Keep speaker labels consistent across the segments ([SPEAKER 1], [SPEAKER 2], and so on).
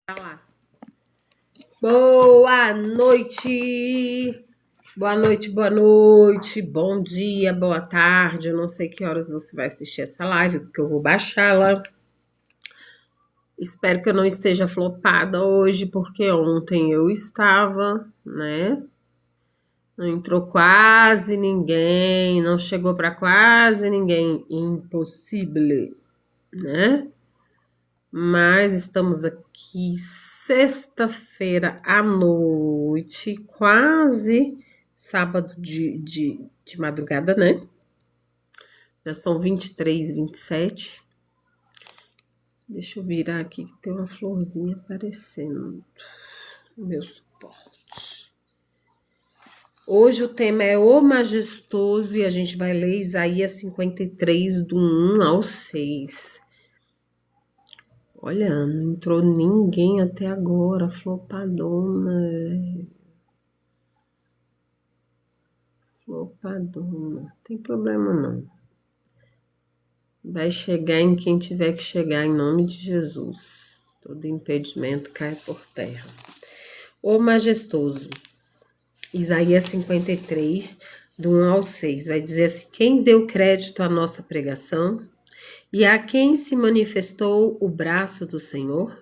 [SPEAKER 1] Tá lá. Boa noite! Boa noite, boa noite, bom dia, boa tarde. Eu não sei que horas você vai assistir essa live, porque eu vou baixá-la. Espero que eu não esteja flopada hoje, porque ontem eu estava, né? Não entrou quase ninguém, não chegou para quase ninguém. Impossível, né? Mas estamos aqui sexta-feira à noite, quase sábado de madrugada, né? Já são 23, 27. Deixa eu virar aqui que tem uma florzinha aparecendo no meu suporte. Hoje o tema é o majestoso e a gente vai ler Isaías 53, do 1 ao 6. Olha, não entrou ninguém até agora, flopadona. Flopadona. Tem problema não. Vai chegar em quem tiver que chegar, em nome de Jesus. Todo impedimento cai por terra. O majestoso. Isaías 53, do 1 ao 6. Vai dizer assim: quem deu crédito à nossa pregação? E a quem se manifestou o braço do Senhor?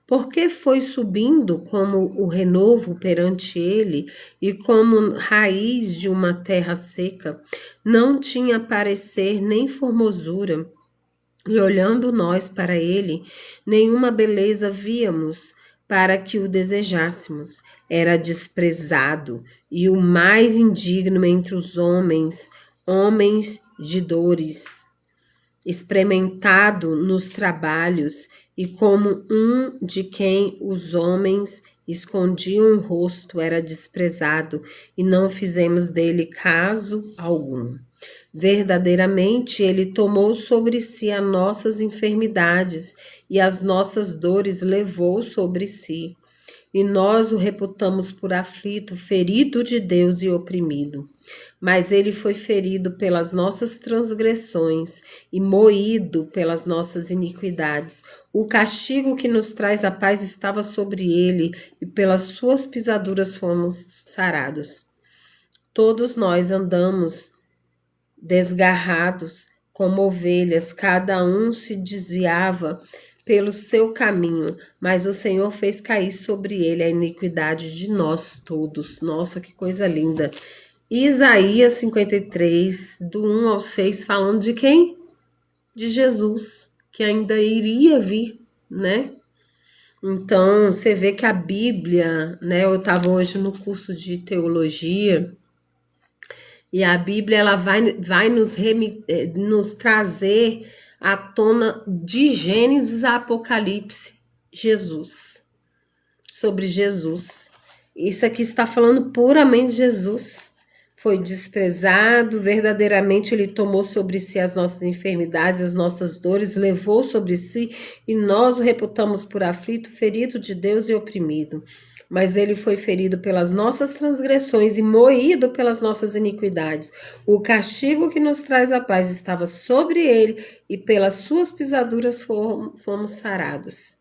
[SPEAKER 1] Porque foi subindo como o renovo perante ele, e como raiz de uma terra seca, não tinha parecer nem formosura, e olhando nós para ele, nenhuma beleza víamos, para que o desejássemos. Era desprezado, e o mais indigno entre os homens, homens de dores, experimentado nos trabalhos, e como um de quem os homens escondiam o rosto, era desprezado, e não fizemos dele caso algum. Verdadeiramente, ele tomou sobre si as nossas enfermidades, e as nossas dores levou sobre si. E nós o reputamos por aflito, ferido de Deus e oprimido. Mas ele foi ferido pelas nossas transgressões e moído pelas nossas iniquidades. O castigo que nos traz a paz estava sobre ele, e pelas suas pisaduras fomos sarados. Todos nós andamos desgarrados como ovelhas, cada um se desviava pelo seu caminho, mas o Senhor fez cair sobre ele a iniquidade de nós todos. Nossa, que coisa linda! Isaías 53, do 1 ao 6, falando de quem? De Jesus, que ainda iria vir, né? Então, você vê que a Bíblia, né? Eu estava hoje no curso de teologia, e a Bíblia ela vai nos trazer à tona de Gênesis a Apocalipse, Jesus, sobre Jesus. Isso aqui está falando puramente de Jesus. Foi desprezado, verdadeiramente ele tomou sobre si as nossas enfermidades, as nossas dores, levou sobre si, e nós o reputamos por aflito, ferido de Deus e oprimido. Mas ele foi ferido pelas nossas transgressões e moído pelas nossas iniquidades. O castigo que nos traz a paz estava sobre ele, e pelas suas pisaduras fomos sarados.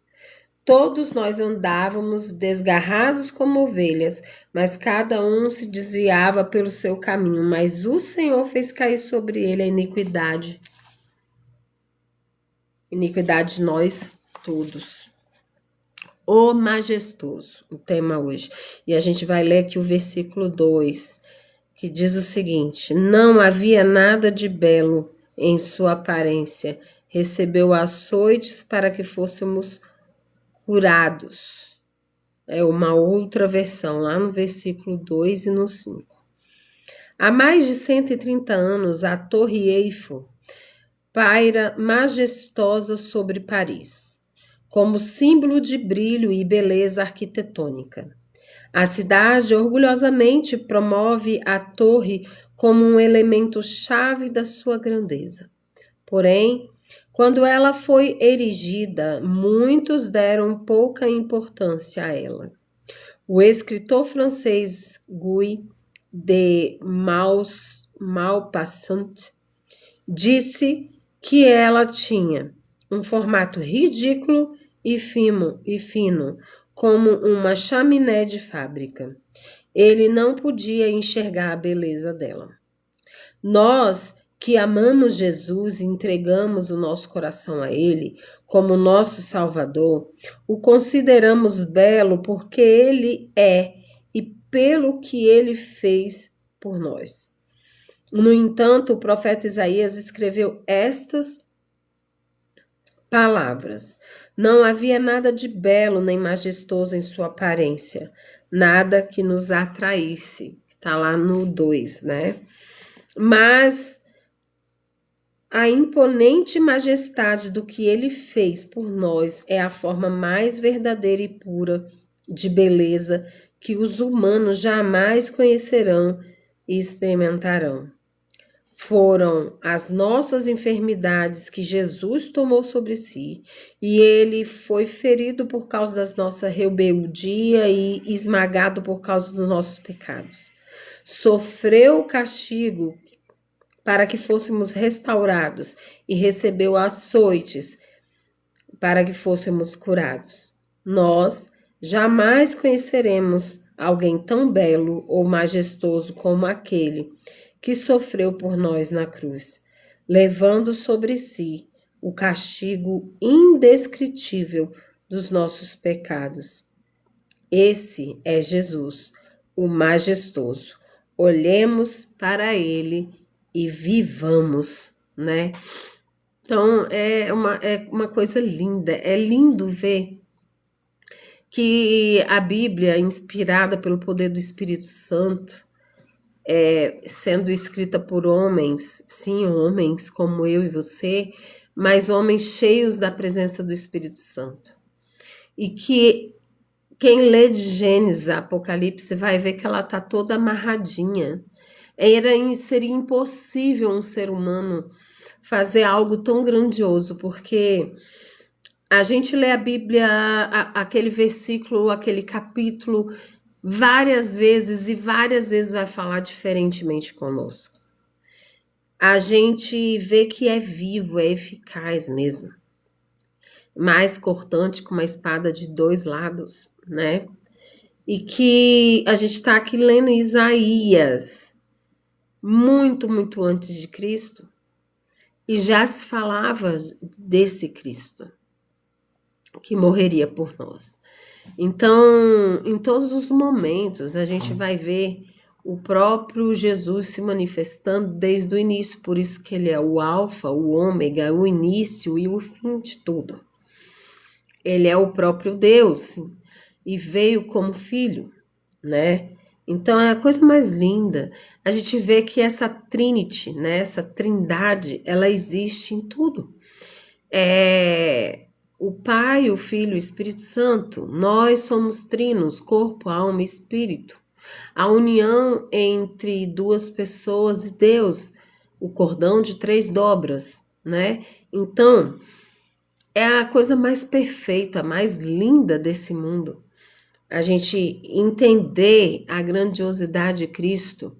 [SPEAKER 1] Todos nós andávamos desgarrados como ovelhas, mas cada um se desviava pelo seu caminho. Mas o Senhor fez cair sobre ele a iniquidade. Iniquidade de nós todos. O majestoso, o tema hoje. E a gente vai ler aqui o versículo 2, que diz o seguinte: não havia nada de belo em sua aparência. Recebeu açoites para que fôssemos curados. É uma outra versão, lá no versículo 2 e no 5. Há mais de 130 anos, a Torre Eiffel paira majestosa sobre Paris, como símbolo de brilho e beleza arquitetônica. A cidade orgulhosamente promove a torre como um elemento chave da sua grandeza. Porém, quando ela foi erigida, muitos deram pouca importância a ela. O escritor francês Guy de Maupassant disse que ela tinha um formato ridículo e fino, como uma chaminé de fábrica. Ele não podia enxergar a beleza dela. Nós que amamos Jesus e entregamos o nosso coração a Ele como nosso Salvador, o consideramos belo porque Ele é e pelo que Ele fez por nós. No entanto, o profeta Isaías escreveu estas palavras. Não havia nada de belo nem majestoso em sua aparência, nada que nos atraísse. Está lá no 2, né? Mas a imponente majestade do que ele fez por nós é a forma mais verdadeira e pura de beleza que os humanos jamais conhecerão e experimentarão. Foram as nossas enfermidades que Jesus tomou sobre si, e ele foi ferido por causa das nossa rebeldia e esmagado por causa dos nossos pecados. Sofreu o castigo para que fôssemos restaurados e recebeu açoites para que fôssemos curados. Nós jamais conheceremos alguém tão belo ou majestoso como aquele que sofreu por nós na cruz, levando sobre si o castigo indescritível dos nossos pecados. Esse é Jesus, o majestoso. Olhemos para ele e vivamos, né? Então, é uma coisa linda. É lindo ver que a Bíblia, inspirada pelo poder do Espírito Santo, sendo escrita por homens, sim, homens como eu e você, mas homens cheios da presença do Espírito Santo. E que quem lê de Gênesis a Apocalipse vai ver que ela está toda amarradinha. Seria impossível um ser humano fazer algo tão grandioso, porque a gente lê a Bíblia, aquele versículo, aquele capítulo, várias vezes e várias vezes vai falar diferentemente conosco. A gente vê que é vivo, é eficaz mesmo. Mais cortante que uma espada de 2 lados, né? E que a gente está aqui lendo Isaías, muito, muito antes de Cristo, e já se falava desse Cristo que morreria por nós. Então, em todos os momentos, a gente vai ver o próprio Jesus se manifestando desde o início, por isso que ele é o alfa, o ômega, o início e o fim de tudo. Ele é o próprio Deus e veio como filho, né? Então é a coisa mais linda. A gente vê que essa Trinity, né, essa trindade, ela existe em tudo. O Pai, o Filho e o Espírito Santo, nós somos trinos, corpo, alma e espírito. A união entre duas pessoas e Deus, o cordão de 3 dobras, né? Então, é a coisa mais perfeita, mais linda desse mundo. A gente entender a grandiosidade de Cristo,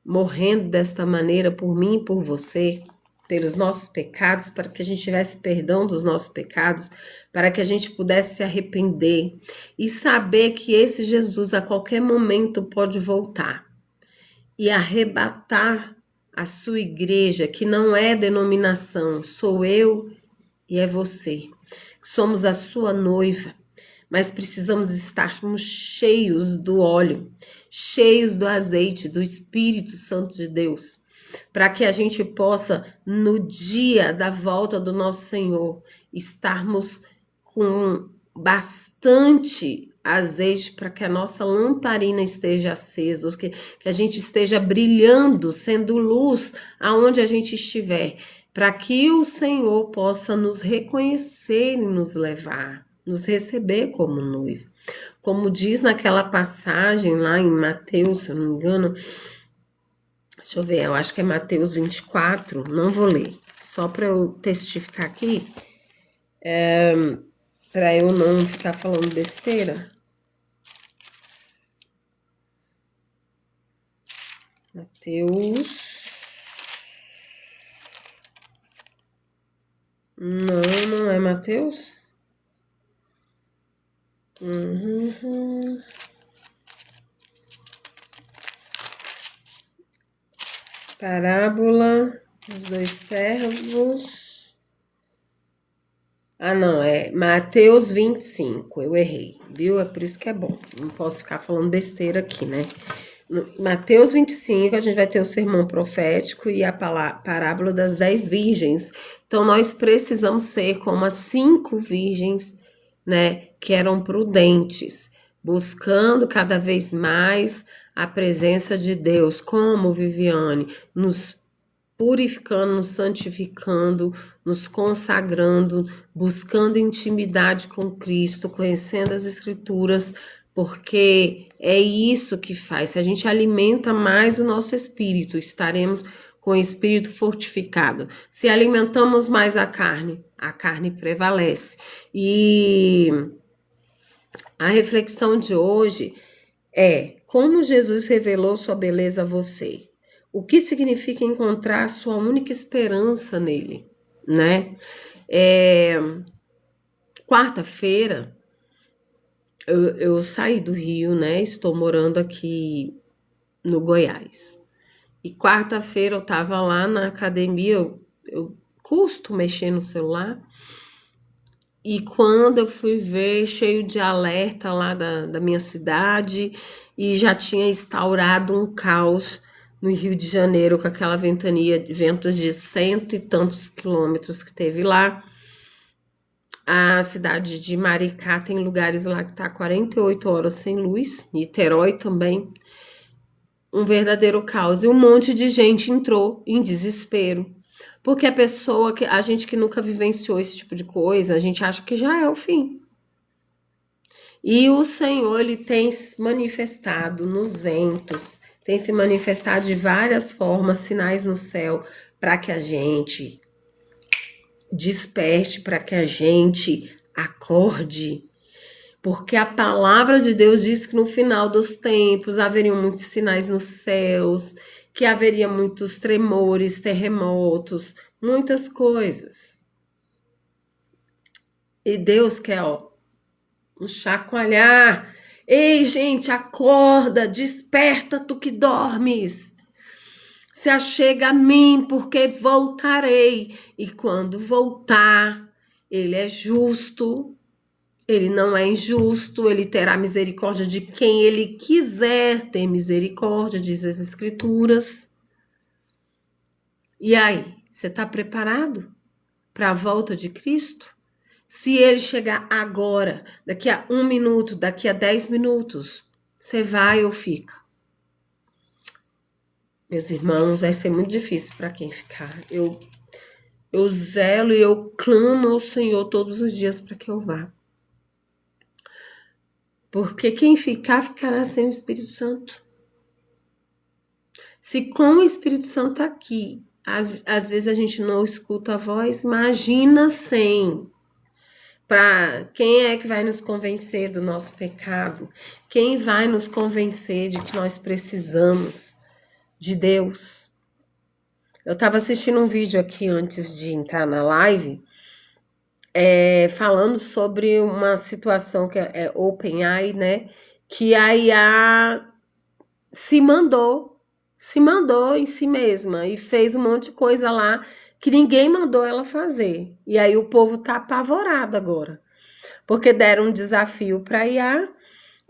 [SPEAKER 1] morrendo desta maneira por mim e por você, pelos nossos pecados, para que a gente tivesse perdão dos nossos pecados, para que a gente pudesse se arrepender e saber que esse Jesus a qualquer momento pode voltar e arrebatar a sua igreja, que não é denominação, sou eu e é você. Somos a sua noiva, mas precisamos estarmos cheios do óleo, cheios do azeite, do Espírito Santo de Deus, para que a gente possa, no dia da volta do nosso Senhor, estarmos com bastante azeite para que a nossa lamparina esteja acesa, que a gente esteja brilhando, sendo luz aonde a gente estiver, para que o Senhor possa nos reconhecer e nos levar, nos receber como noiva. Como diz naquela passagem lá em Mateus, se eu não me engano, deixa eu ver, eu acho que é Mateus 24, não vou ler, só para eu testificar aqui, para eu não ficar falando besteira. Mateus. Não, não é Mateus? Uhum. Parábola dos dois servos. Ah, não, é Mateus 25. Eu errei, viu? É por isso que é bom. Não posso ficar falando besteira aqui, né? Mateus 25, a gente vai ter o sermão profético e a parábola das 10 virgens. Então, nós precisamos ser como as 5 virgens, né, que eram prudentes, buscando cada vez mais a presença de Deus, como Viviane, nos purificando, nos santificando, nos consagrando, buscando intimidade com Cristo, conhecendo as Escrituras, porque é isso que faz. Se a gente alimenta mais o nosso espírito, estaremos com o espírito fortificado. Se alimentamos mais a carne prevalece. E a reflexão de hoje é como Jesus revelou sua beleza a você. O que significa encontrar a sua única esperança nele, né? Quarta-feira, eu saí do Rio, né? Estou morando aqui no Goiás. E quarta-feira eu estava lá na academia, eu custo mexer no celular. E quando eu fui ver, cheio de alerta lá da minha cidade, e já tinha instaurado um caos no Rio de Janeiro com aquela ventania, ventos de cento e tantos quilômetros que teve lá. A cidade de Maricá tem lugares lá que tá 48 horas sem luz, Niterói também. Um verdadeiro caos. E um monte de gente entrou em desespero. Porque a gente que nunca vivenciou esse tipo de coisa, a gente acha que já é o fim. E o Senhor, ele tem se manifestado nos ventos, tem se manifestado de várias formas, sinais no céu, para que a gente desperte, para que a gente acorde. Porque a palavra de Deus diz que no final dos tempos haveriam muitos sinais nos céus, que haveria muitos tremores, terremotos, muitas coisas. E Deus quer, ó, um chacoalhar. Ei, gente, acorda, desperta tu que dormes. Se achega a mim, porque voltarei. E quando voltar, ele é justo, ele não é injusto, ele terá misericórdia de quem ele quiser ter misericórdia, diz as Escrituras. E aí, você está preparado para a volta de Cristo? Se ele chegar agora, daqui a 1 minuto, daqui a 10 minutos, você vai ou fica? Meus irmãos, vai ser muito difícil para quem ficar. Eu zelo e eu clamo ao Senhor todos os dias para que eu vá. Porque quem ficar, ficará sem o Espírito Santo. Se com o Espírito Santo aqui, às vezes a gente não escuta a voz, imagina sem. Para quem é que vai nos convencer do nosso pecado? Quem vai nos convencer de que nós precisamos de Deus? Eu estava assistindo um vídeo aqui antes de entrar na live, falando sobre uma situação que é OpenAI, né? Que a IA se mandou em si mesma e fez um monte de coisa lá que ninguém mandou ela fazer. E aí o povo tá apavorado agora. Porque deram um desafio para a IA,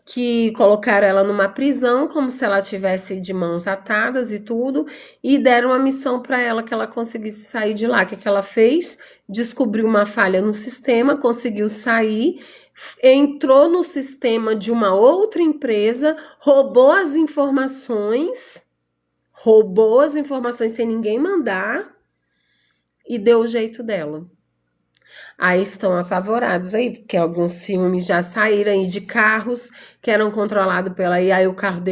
[SPEAKER 1] que colocaram ela numa prisão, como se ela tivesse de mãos atadas e tudo, e deram uma missão para ela que ela conseguisse sair de lá. O que ela fez? Descobriu uma falha no sistema, conseguiu sair, entrou no sistema de uma outra empresa, roubou as informações sem ninguém mandar e deu o jeito dela. Aí estão apavorados aí, porque alguns filmes já saíram aí de carros que eram controlados pela IA, aí o carro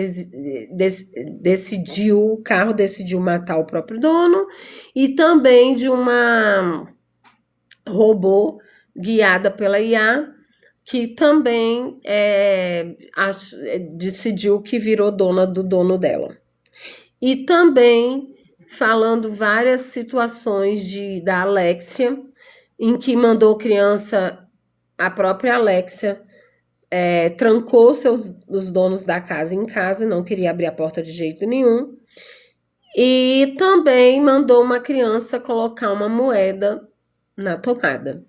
[SPEAKER 1] decidiu matar o próprio dono, e também de uma robô guiada pela IA, que também decidiu que virou dona do dono dela. E também falando várias situações da Alexia, em que mandou criança, a própria Alexia, trancou os donos da casa em casa, não queria abrir a porta de jeito nenhum. E também mandou uma criança colocar uma moeda na tomada.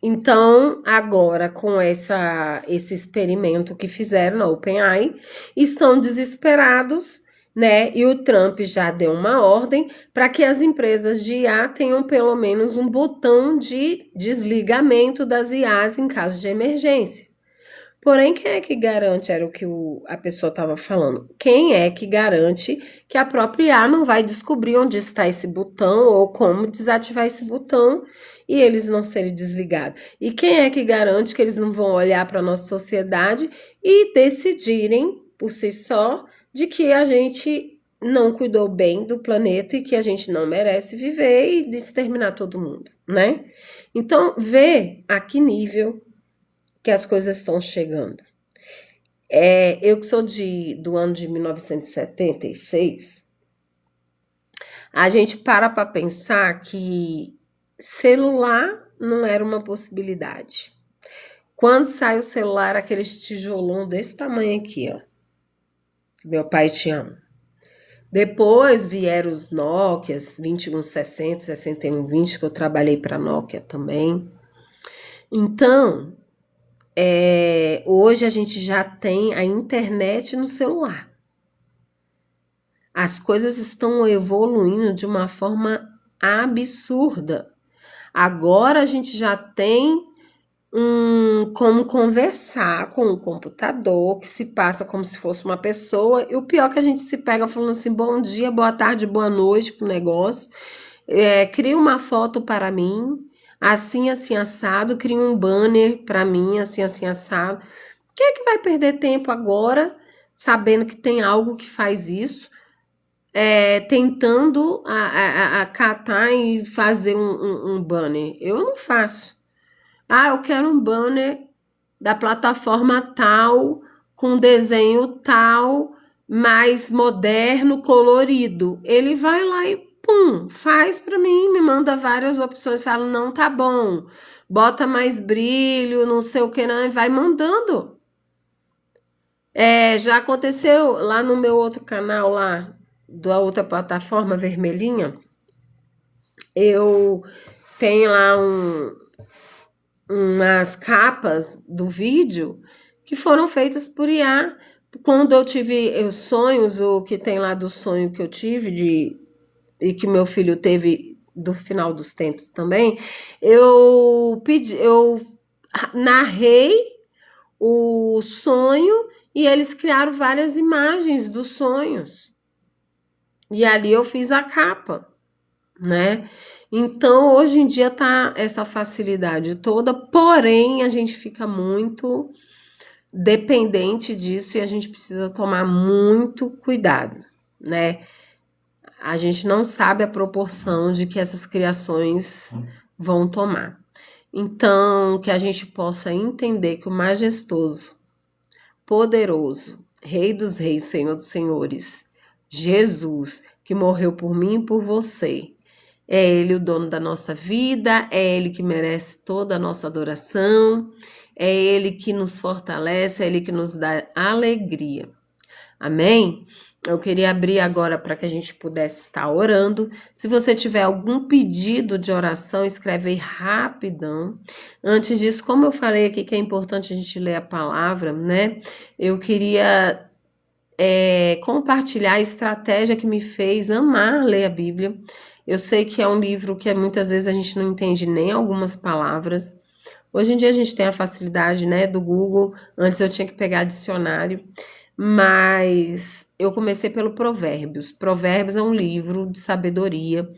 [SPEAKER 1] Então, agora com esse experimento que fizeram na OpenAI, estão desesperados, né? E o Trump já deu uma ordem para que as empresas de IA tenham pelo menos um botão de desligamento das IAs em caso de emergência. Porém, quem é que garante, era o que a pessoa estava falando, quem é que garante que a própria IA não vai descobrir onde está esse botão ou como desativar esse botão e eles não serem desligados? E quem é que garante que eles não vão olhar para a nossa sociedade e decidirem por si só de que a gente não cuidou bem do planeta e que a gente não merece viver e de exterminar todo mundo, né? Então, vê a que nível que as coisas estão chegando. Eu que sou do ano de 1976, a gente para pensar que celular não era uma possibilidade. Quando sai o celular, aqueles tijolão desse tamanho aqui, ó. Meu pai tinha um. Depois vieram os Nokias 2160, 6120, que eu trabalhei para Nokia também. Então, hoje a gente já tem a internet no celular. As coisas estão evoluindo de uma forma absurda. Agora a gente já tem como conversar com o computador, que se passa como se fosse uma pessoa, e o pior é que a gente se pega falando assim, bom dia, boa tarde, boa noite pro negócio, cria uma foto para mim, assim, assim, assado, cria um banner para mim, assim, assim, assado. Quem é que vai perder tempo agora, sabendo que tem algo que faz isso, tentando catar e fazer um banner? Eu não faço. Eu quero um banner da plataforma tal, com desenho tal, mais moderno, colorido. Ele vai lá e pum, faz para mim, me manda várias opções, fala, não, tá bom, bota mais brilho, não sei o que, não, vai mandando. Já aconteceu lá no meu outro canal, lá, da outra plataforma vermelhinha, eu tenho lá umas capas do vídeo que foram feitas por IA. Quando eu tive os sonhos, o que tem lá do sonho que eu tive e que meu filho teve do final dos tempos também, eu narrei o sonho e eles criaram várias imagens dos sonhos. E ali eu fiz a capa, né? Então, hoje em dia tá essa facilidade toda, porém a gente fica muito dependente disso e a gente precisa tomar muito cuidado, né? A gente não sabe a proporção de que essas criações vão tomar. Então, que a gente possa entender que o majestoso, poderoso, Rei dos Reis, Senhor dos Senhores, Jesus, que morreu por mim e por você, é Ele o dono da nossa vida, é Ele que merece toda a nossa adoração, é Ele que nos fortalece, é Ele que nos dá alegria. Amém? Eu queria abrir agora para que a gente pudesse estar orando. Se você tiver algum pedido de oração, escreve aí rapidão. Antes disso, como eu falei aqui que é importante a gente ler a palavra, né? Eu queria compartilhar a estratégia que me fez amar ler a Bíblia. Eu sei que é um livro que muitas vezes a gente não entende nem algumas palavras. Hoje em dia a gente tem a facilidade, né, do Google. Antes eu tinha que pegar dicionário. Mas eu comecei pelo Provérbios. Provérbios é um livro de sabedoria.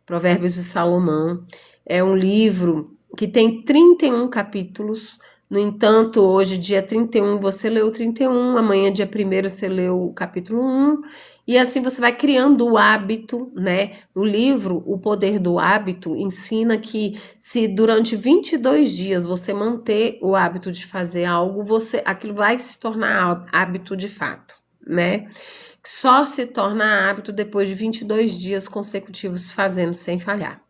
[SPEAKER 1] Provérbios de Salomão. É um livro que tem 31 capítulos. No entanto, hoje, dia 31, você leu o 31. Amanhã, dia 1º, você leu o capítulo 1. E assim você vai criando o hábito, né? No livro, O Poder do Hábito, ensina que se durante 22 dias você manter o hábito de fazer algo, aquilo vai se tornar hábito de fato, né? Só se torna hábito depois de 22 dias consecutivos fazendo sem falhar.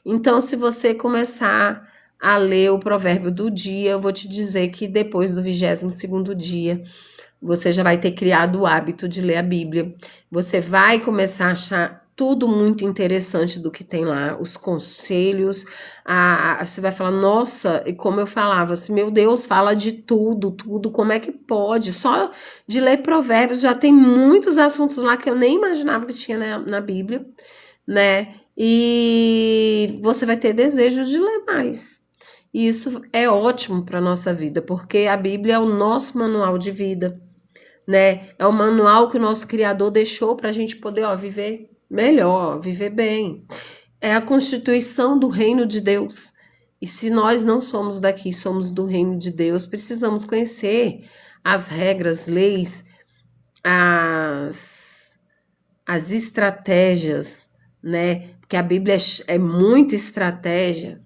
[SPEAKER 1] Então, se você começar a ler o provérbio do dia, eu vou te dizer que depois do 22º dia, você já vai ter criado o hábito de ler a Bíblia. Você vai começar a achar tudo muito interessante do que tem lá, os conselhos, você vai falar, nossa, e como eu falava, assim, meu Deus, fala de tudo, como é que pode? Só de ler provérbios já tem muitos assuntos lá que eu nem imaginava que tinha na Bíblia, né? E você vai ter desejo de ler mais. E isso é ótimo para a nossa vida, porque a Bíblia é o nosso manual de vida, né? É o manual que o nosso Criador deixou para a gente poder, viver melhor, viver bem. É a constituição do reino de Deus. E se nós não somos daqui, somos do reino de Deus, precisamos conhecer as regras, leis, as estratégias, né? Porque a Bíblia é muita estratégia,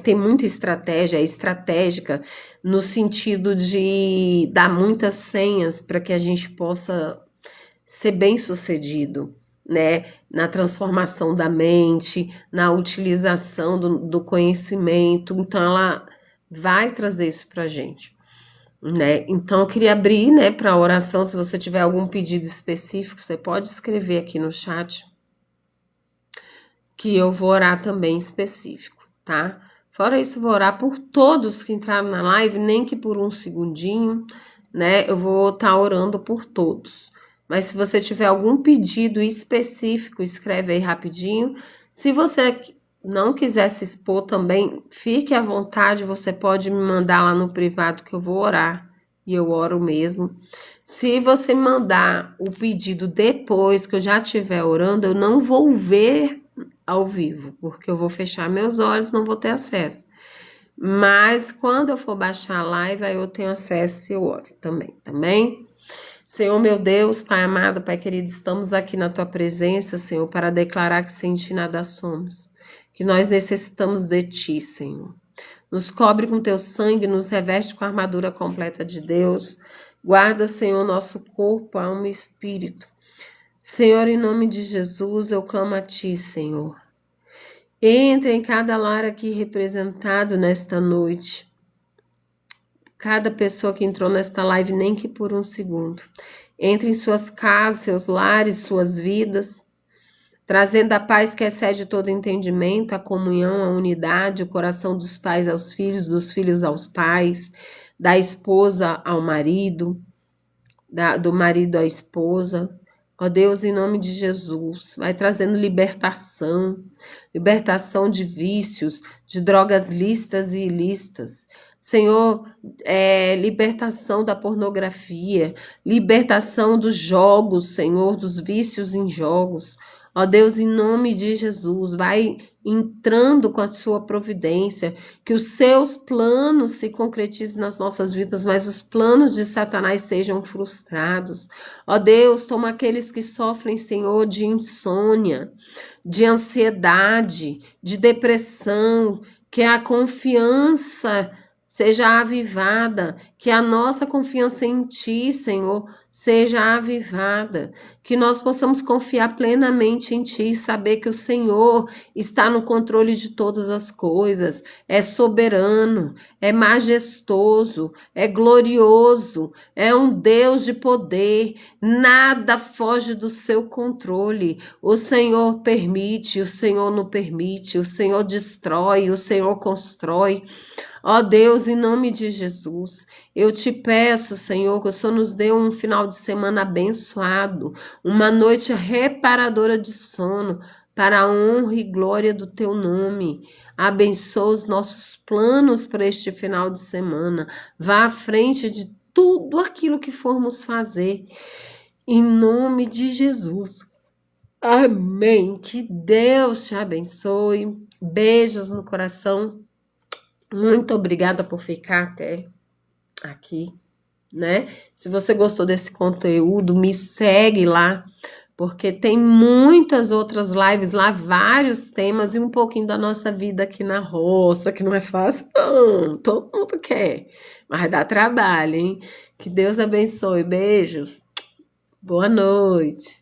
[SPEAKER 1] tem muita estratégia, é estratégica, no sentido de dar muitas senhas para que a gente possa ser bem-sucedido, né? Na transformação da mente, na utilização do conhecimento. Então, ela vai trazer isso para a gente, né? Então, eu queria abrir, né, para oração. Se você tiver algum pedido específico, você pode escrever aqui no chat, que eu vou orar também específico, tá? Fora isso, eu vou orar por todos que entraram na live, nem que por um segundinho, né? Eu vou estar orando por todos. Mas se você tiver algum pedido específico, escreve aí rapidinho. Se você não quiser se expor também, fique à vontade, você pode me mandar lá no privado que eu vou orar. E eu oro mesmo. Se você mandar o pedido depois que eu já estiver orando, eu não vou ver ao vivo, porque eu vou fechar meus olhos, não vou ter acesso. Mas quando eu for baixar a live, aí eu tenho acesso e eu oro também. Senhor meu Deus, Pai amado, Pai querido, estamos aqui na Tua presença, Senhor, para declarar que sem Ti nada somos, que nós necessitamos de Ti, Senhor. Nos cobre com Teu sangue, nos reveste com a armadura completa de Deus. Guarda, Senhor, nosso corpo, alma e espírito. Senhor, em nome de Jesus, eu clamo a Ti, Senhor. Entra em cada lar aqui representado nesta noite. Cada pessoa que entrou nesta live, nem que por um segundo. Entre em suas casas, seus lares, suas vidas, trazendo a paz que excede todo entendimento, a comunhão, a unidade, o coração dos pais aos filhos, dos filhos aos pais, da esposa ao marido, do marido à esposa. Ó Deus, em nome de Jesus, vai trazendo libertação de vícios, de drogas lícitas e ilícitas. Senhor, libertação da pornografia, libertação dos jogos, Senhor, dos vícios em jogos. Ó Deus, em nome de Jesus, vai entrando com a sua providência, que os seus planos se concretizem nas nossas vidas, mas os planos de Satanás sejam frustrados. Ó Deus, toma aqueles que sofrem, Senhor, de insônia, de ansiedade, de depressão, que a confiança seja avivada, que a nossa confiança em Ti, Senhor, seja avivada, que nós possamos confiar plenamente em Ti, saber que o Senhor está no controle de todas as coisas, é soberano, é majestoso, é glorioso, é um Deus de poder, nada foge do seu controle. O Senhor permite, o Senhor não permite, o Senhor destrói, o Senhor constrói. Ó Deus, em nome de Jesus, eu te peço, Senhor, que o Senhor nos dê um final de semana abençoado, uma noite reparadora de sono, para a honra e glória do teu nome. Abençoa os nossos planos para este final de semana. Vá à frente de tudo aquilo que formos fazer. Em nome de Jesus. Amém. Que Deus te abençoe. Beijos no coração. Muito obrigada por ficar até aqui, né? Se você gostou desse conteúdo, me segue lá, porque tem muitas outras lives lá, vários temas e um pouquinho da nossa vida aqui na roça, que não é fácil, não. Todo mundo quer, mas dá trabalho, hein? Que Deus abençoe. Beijos. Boa noite.